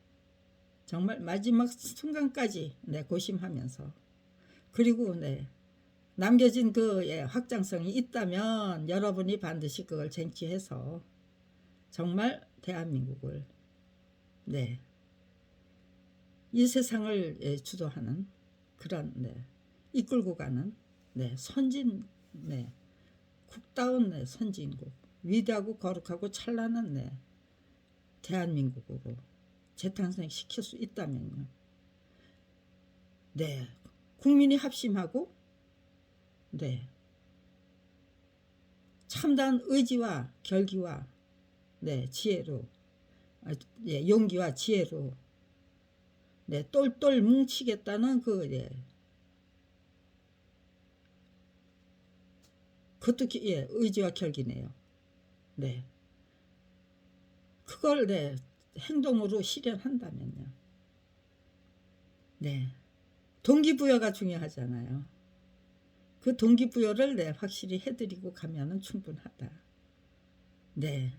정말 마지막 순간까지 네, 고심하면서 그리고 네, 남겨진 그 예, 확장성이 있다면 여러분이 반드시 그걸 쟁취해서 정말 대한민국을 네, 이 세상을 예, 주도하는 그런 네, 이끌고 가는 네, 네, 국다운 네, 선진국 위대하고 거룩하고 찬란한 네, 대한민국으로 재탄생시킬 수 있다면요. 네, 국민이 합심하고 네, 참다운 의지와 결기와 네, 지혜로, 예, 용기와 지혜로, 네, 똘똘 뭉치겠다는 그, 예, 그것도 예, 의지와 결기네요. 네, 그걸 네, 행동으로 실현한다면요. 네, 동기부여가 중요하잖아요. 그 동기부여를 네, 확실히 해드리고 가면은 충분하다. 네.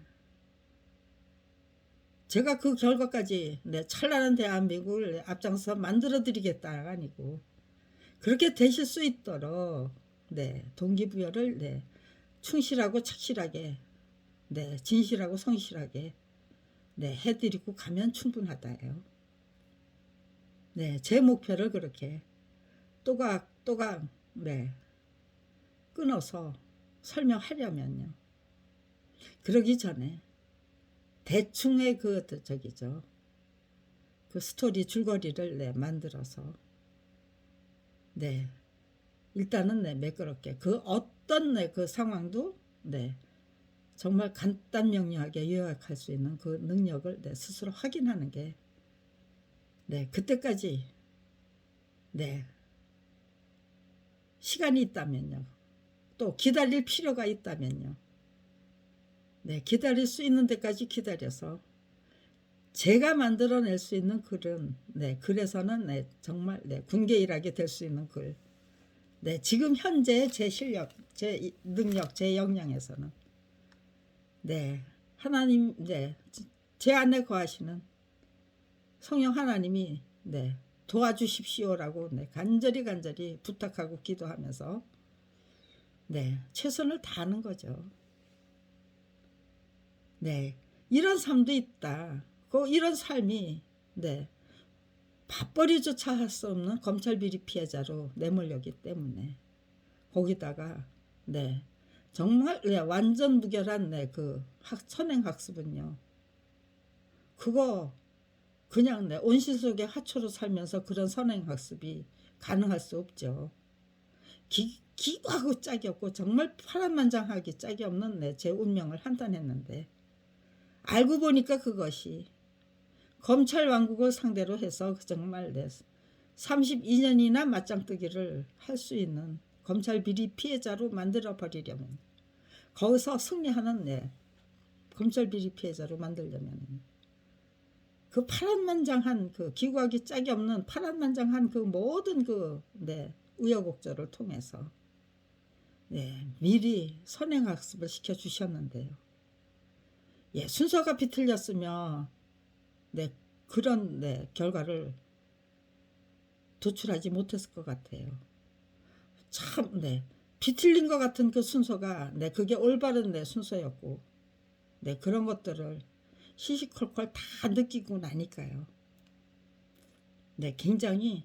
제가 그 결과까지 네, 찬란한 대한민국을 앞장서 만들어드리겠다가 아니고 그렇게 되실 수 있도록 네, 동기부여를 네, 충실하고 착실하게 네, 진실하고 성실하게 네, 해드리고 가면 충분하다예요. 네, 제 목표를 그렇게 또각 네, 끊어서 설명하려면요. 그러기 전에 대충의 그 저기죠. 그 스토리 줄거리를 네, 만들어서 네, 일단은 네, 매끄럽게 그 어떤 네, 그 상황도 네, 정말 간단 명료하게 요약할 수 있는 그 능력을 네, 스스로 확인하는 게 네, 그때까지 네, 시간이 있다면요. 또 기다릴 필요가 있다면요. 네, 기다릴 수 있는 데까지 기다려서 제가 만들어낼 수 있는 글은 네, 글에서는 네, 정말 네, 군계일하게 될 수 있는 글. 네, 지금 현재 제 실력, 제 능력, 제 역량에서는 네, 하나님 네, 제 안에 거하시는 성령 하나님이 네, 도와주십시오라고 네, 간절히 부탁하고 기도하면서 네, 최선을 다하는 거죠. 네, 이런 삶도 있다. 그 이런 삶이 네, 밥벌이조차 할 수 없는 검찰 비리 피해자로 내몰렸기 때문에 거기다가 네, 정말 네, 완전 무결한 네, 그 선행 학습은요. 그거 그냥 네, 온실 속의 화초로 살면서 그런 선행 학습이 가능할 수 없죠. 기구하고 짝이 없고 정말 파란만장하게 짝이 없는 네, 제 운명을 한탄했는데 알고 보니까 그것이 검찰 왕국을 상대로 해서 정말 네, 32년이나 맞짱뜨기를 할 수 있는 검찰 비리 피해자로 만들어 버리려면 거기서 승리하는 네, 검찰 비리 피해자로 만들려면 그 파란만장한 그 기구하기 짝이 없는 파란만장한 그 모든 그 네, 우여곡절을 통해서 네, 미리 선행학습을 시켜주셨는데요. 예, 순서가 비틀렸으면 네, 그런 네, 결과를 도출하지 못했을 것 같아요. 참, 네, 비틀린 것 같은 그 순서가 네, 그게 올바른 네, 순서였고 네, 그런 것들을 시시콜콜 다 느끼고 나니까요. 네, 굉장히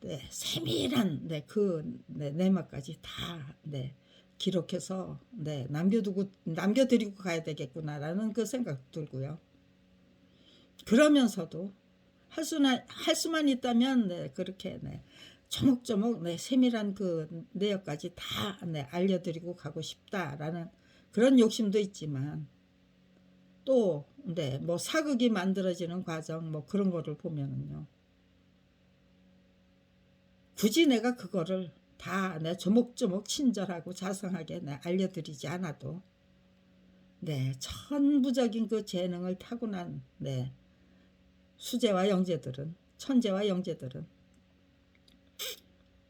네, 세밀한 네, 그 네, 내막까지 다 네, 기록해서 네, 남겨드리고 가야 되겠구나라는 그 생각 들고요. 그러면서도 할 수만 있다면 네, 그렇게 네, 조목조목 네, 세밀한 그 내역까지 다 네, 알려드리고 가고 싶다라는 그런 욕심도 있지만 또 네, 뭐 사극이 만들어지는 과정 뭐 그런 거를 보면은요. 굳이 내가 그거를 다 내 조목조목 친절하고 자상하게 내 알려드리지 않아도 네 천부적인 그 재능을 타고난 네 수재와 영재들은 천재와 영재들은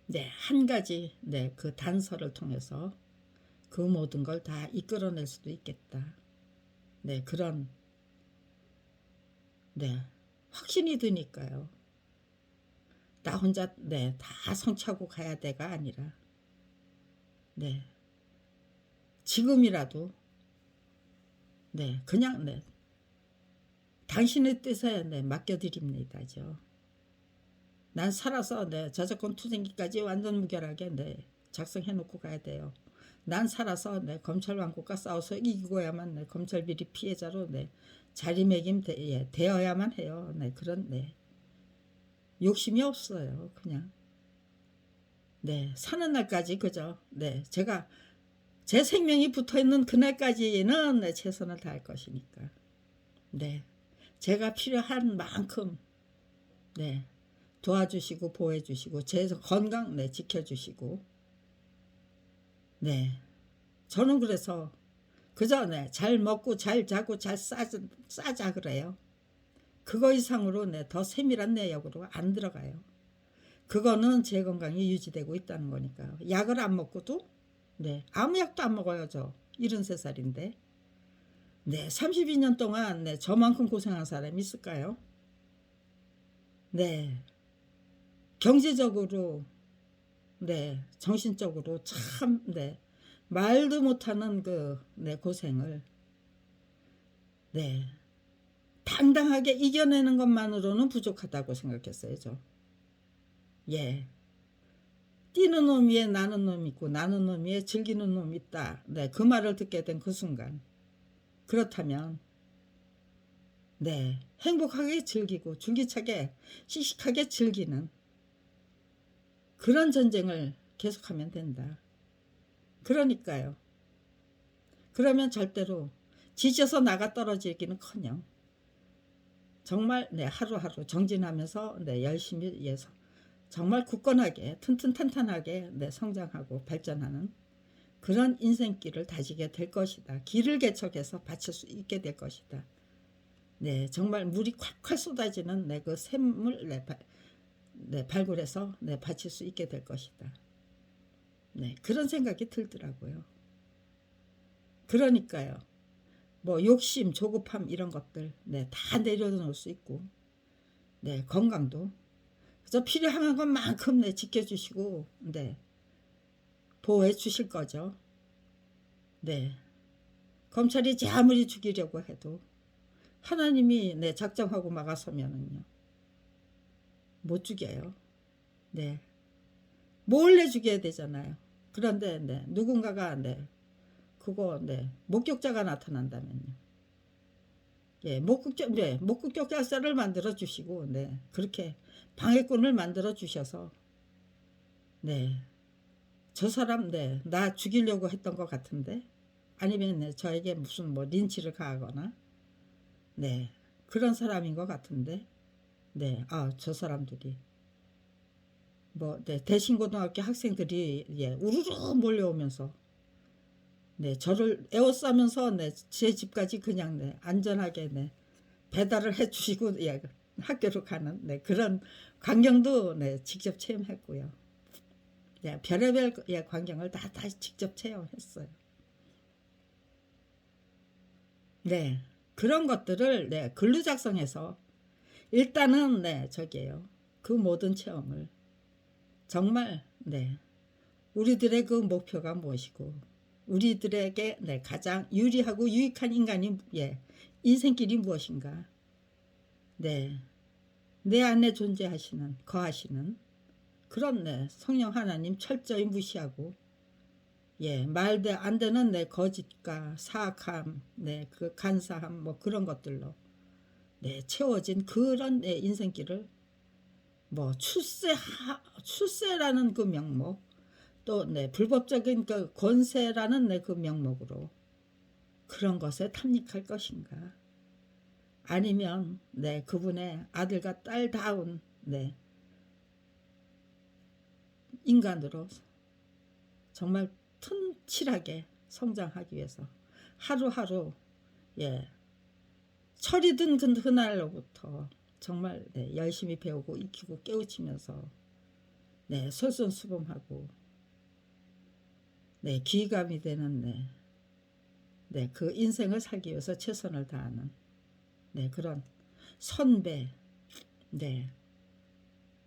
네 한 가지 네 그 단서를 통해서 그 모든 걸 다 이끌어낼 수도 있겠다. 네 그런 네 확신이 드니까요. 나 혼자 네 다 성취하고 가야 돼가 아니라 네 지금이라도 네 그냥 네 당신의 뜻에 네 맡겨드립니다죠. 난 살아서 네 저작권 투쟁기까지 완전 무결하게 네 작성해놓고 가야 돼요. 난 살아서 네 검찰 왕국과 싸워서 이기고야만 네 검찰 비리 피해자로 네 자리매김 되어야만 해요. 네 그런 네 욕심이 없어요. 그냥 네 사는 날까지 그죠. 네 제가 제 생명이 붙어있는 그날까지는 네, 최선을 다할 것이니까. 네, 제가 필요한 만큼 네, 도와주시고 보호해주시고 제 건강 네, 지켜주시고 네, 저는 그래서 그저 네, 잘 먹고 잘 자고 잘 싸자 그래요. 그거 이상으로 네, 더 세밀한 내역으로 안 들어가요. 그거는 제 건강이 유지되고 있다는 거니까요. 약을 안 먹고도 네, 아무 약도 안 먹어요. 저 73살인데 네, 32년 동안 네, 저만큼 고생한 사람이 있을까요? 네, 경제적으로 네, 정신적으로 참 네, 말도 못하는 그 네, 고생을 네, 당당하게 이겨내는 것만으로는 부족하다고 생각했어요. 저. 예. 뛰는 놈 위에 나는 놈 있고 나는 놈 위에 즐기는 놈 있다. 네, 그 말을 듣게 된 그 순간. 그렇다면 네, 행복하게 즐기고 줄기차게 씩씩하게 즐기는 그런 전쟁을 계속하면 된다. 그러니까요. 그러면 절대로 지쳐서 나가 떨어지기는커녕 정말 네, 하루하루 정진하면서 네, 열심히 해서 정말 굳건하게 튼튼탄탄하게 네, 성장하고 발전하는 그런 인생길을 다지게 될 것이다. 길을 개척해서 바칠 수 있게 될 것이다. 네, 정말 물이 콸콸 쏟아지는 네, 그 샘물 네, 발굴해서 네, 바칠 수 있게 될 것이다. 네, 그런 생각이 들더라고요. 그러니까요. 뭐 욕심, 조급함 이런 것들 네, 다 내려놓을 수 있고 네, 건강도 그래서 필요한 것만큼 네, 지켜주시고 네, 보호해 주실 거죠. 네, 검찰이 제 아무리 죽이려고 해도 하나님이 네, 작정하고 막아서면은요 못 죽여요. 네, 몰래 죽여야 되잖아요. 그런데 네, 누군가가 네, 그거 네, 목격자가 나타난다면요. 예, 목격자를 만들어 주시고 네, 그렇게 방해꾼을 만들어 주셔서 네, 저 사람 네, 나 죽이려고 했던 것 같은데 아니면 네, 저에게 무슨 뭐 린치를 가하거나 네, 그런 사람인 것 같은데 네, 저 사람들이 뭐 네, 대신고등학교 학생들이 예, 우르르 몰려오면서 네, 저를 에워싸면서 네, 제 집까지 그냥 네, 안전하게 네, 배달을 해주시고 예, 학교로 가는 네, 그런 광경도 네, 직접 체험했고요. 네, 별의별 예, 광경을 다 직접 체험했어요. 네, 그런 것들을 네, 글로 작성해서 일단은 네, 저기에요. 그 모든 체험을 정말 네, 우리들의 그 목표가 무엇이고 우리들에게 네, 가장 유리하고 유익한 인간이 예, 인생길이 무엇인가. 네, 내 안에 존재하시는 거하시는 그런 네, 성령 하나님 철저히 무시하고 예, 말도 안 되는 내 거짓과 사악함, 네, 그 간사함 뭐 그런 것들로 네, 채워진 그런 내 인생길을 뭐 출세라는 그 명목 또 네, 불법적인 그 권세라는 네, 그 명목으로 그런 것에 탐닉할 것인가 아니면 네, 그분의 아들과 딸다운 네, 인간으로 정말 튼실하게 성장하기 위해서 하루하루 예, 철이 든 그날로부터 정말 네, 열심히 배우고 익히고 깨우치면서 네, 솔선수범하고 네, 귀감이 되는 네, 네, 그 인생을 살기 위해서 최선을 다하는 네, 그런 선배, 네,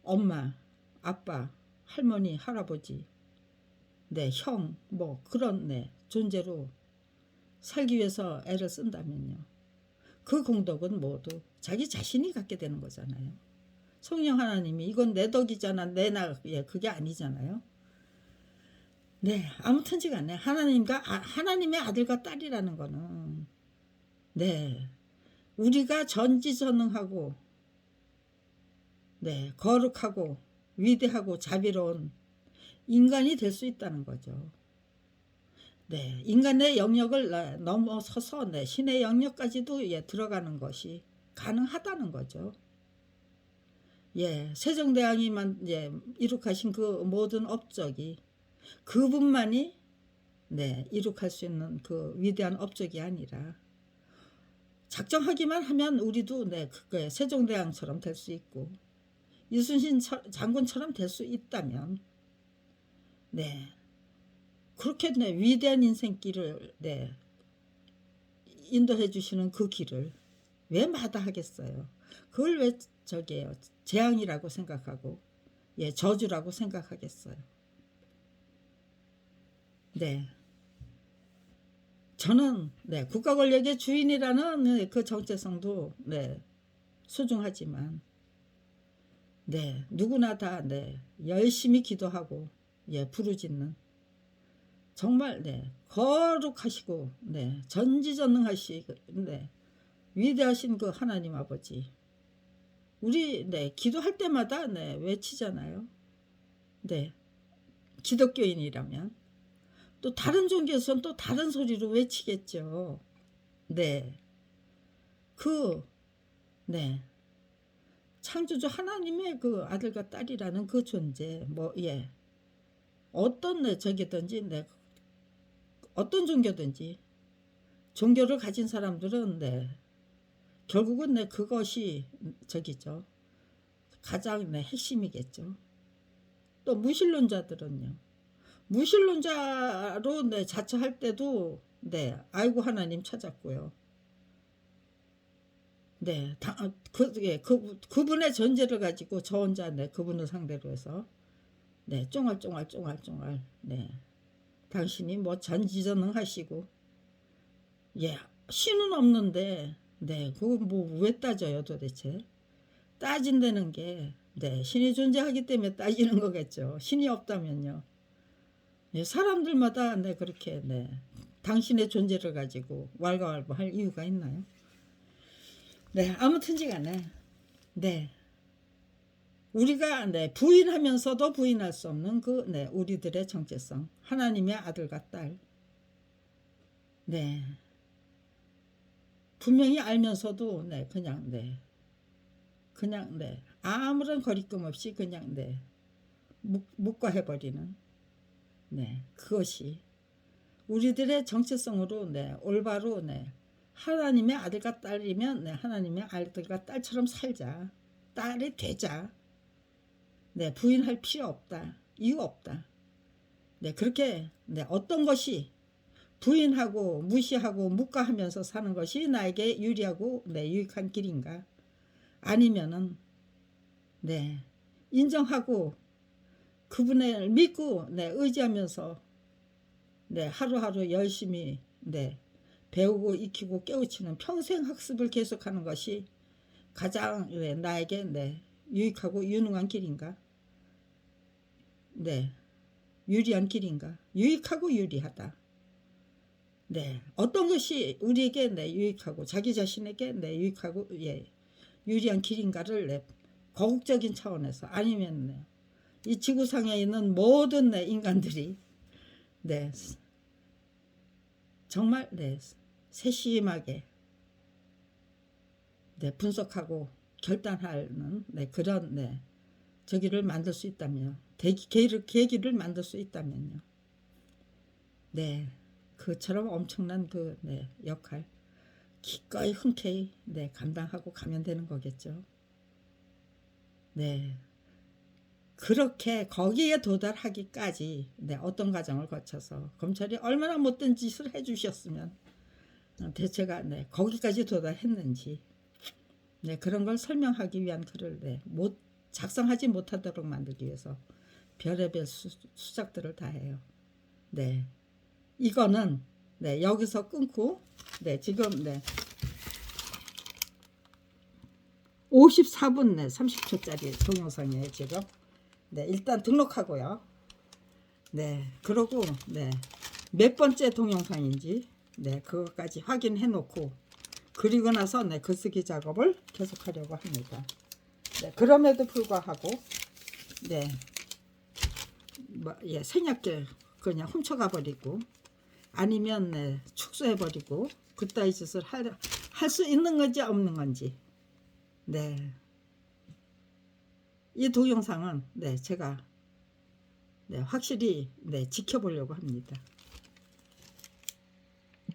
엄마, 아빠, 할머니, 할아버지, 네, 형, 뭐 그런 네, 존재로 살기 위해서 애를 쓴다면요. 그 공덕은 모두 자기 자신이 갖게 되는 거잖아요. 성령 하나님이 이건 내 덕이잖아, 예, 그게 아니잖아요. 네, 아무튼지 간에 하나님의 아들과 딸이라는 거는 네, 우리가 전지전능하고 네, 거룩하고 위대하고 자비로운 인간이 될 수 있다는 거죠. 네, 인간의 영역을 넘어서서 네, 신의 영역까지도 예, 들어가는 것이 가능하다는 거죠. 예, 세종대왕이만 예, 이룩하신 그 모든 업적이 그분만이 네, 이룩할 수 있는 그 위대한 업적이 아니라 작정하기만 하면 우리도 네, 그거에 세종대왕처럼 될 수 있고 이순신 장군처럼 될 수 있다면 네, 그렇게 네, 위대한 인생길을 네, 인도해 주시는 그 길을 왜 마다하겠어요? 그걸 왜 저게요 재앙이라고 생각하고 예, 저주라고 생각하겠어요? 네, 저는 네, 국가 권력의 주인이라는 네, 그 정체성도 네, 소중하지만 네, 누구나 다 네, 열심히 기도하고 예, 부르짖는 정말 네, 거룩하시고 네, 전지전능하시고 네, 위대하신 그 하나님 아버지 우리 네, 기도할 때마다 네, 외치잖아요. 네, 기독교인이라면 또 다른 종교에서는 또 다른 소리로 외치겠죠. 네, 그 네, 창조주 하나님의 그 아들과 딸이라는 그 존재 뭐 예, 어떤 네, 저기든지 네, 어떤 종교든지 종교를 가진 사람들은 네, 결국은 네, 그것이 저기죠. 가장 네, 핵심이겠죠. 또 무신론자들은요. 무신론자로 네, 자처할 때도 네, 아이고 하나님 찾았고요. 네, 예, 그분의 존재를 가지고 저 혼자 네, 그분을 상대로 해서 네, 쫑알쫑알 네, 당신이 뭐 전지전능하시고 예, 신은 없는데 네, 그거 뭐 왜 따져요 도대체? 따진다는 게 네, 신이 존재하기 때문에 따지는 거겠죠. 신이 없다면요. 네, 사람들마다 네, 그렇게 네, 당신의 존재를 가지고 왈가왈부할 이유가 있나요? 네, 아무튼지간에 네, 우리가 네, 부인하면서도 부인할 수 없는 그 네, 우리들의 정체성, 하나님의 아들과 딸. 네, 분명히 알면서도 네, 그냥 네, 아무런 거리낌 없이 그냥 네, 묵과해버리는 네, 그것이 우리들의 정체성으로 네, 올바로 네, 하나님의 아들과 딸이면 네, 하나님의 아들과 딸처럼 살자. 딸이 되자. 네, 부인할 필요 없다. 이유 없다. 네, 그렇게 네, 어떤 것이 부인하고 무시하고 묵과하면서 사는 것이 나에게 유리하고 네, 유익한 길인가? 아니면은 네, 인정하고 그분을 믿고 네, 의지하면서 네, 하루하루 열심히 네, 배우고 익히고 깨우치는 평생 학습을 계속하는 것이 가장 네, 나에게 네, 유익하고 유능한 길인가? 네, 유리한 길인가? 유익하고 유리하다. 네, 어떤 것이 우리에게 네, 유익하고 자기 자신에게 네, 유익하고 예, 유리한 길인가를 네, 거국적인 차원에서 아니면 네, 이 지구상에 있는 모든 네, 인간들이 네, 정말 네, 세심하게 네, 분석하고 결단하는 네, 그런 네, 저기를 만들 수 있다면 계기를 만들 수 있다면요. 네, 그처럼 엄청난 그 네, 역할 기꺼이 흔쾌히 네, 감당하고 가면 되는 거겠죠. 네, 그렇게 거기에 도달하기까지 네, 어떤 과정을 거쳐서 검찰이 얼마나 못된 짓을 해주셨으면 대체가 네, 거기까지 도달했는지 네, 그런 걸 설명하기 위한 글을 네, 작성하지 못하도록 만들기 위해서 별의별 수작들을 다 해요. 네, 이거는 네, 여기서 끊고 네, 지금 네, 54분 네, 30초짜리 동영상이에요 지금. 네, 일단 등록하고요. 네, 그러고 네, 몇 번째 동영상인지 네, 그것까지 확인해 놓고 그리고 나서 네, 글쓰기 작업을 계속하려고 합니다. 네, 그럼에도 불구하고 네, 뭐, 예, 생략들 그냥 훔쳐가 버리고 아니면 네, 축소해버리고 그따위 짓을 할 수 있는 건지 없는 건지. 네. 이 동영상은 네, 제가 네, 확실히 네, 지켜보려고 합니다.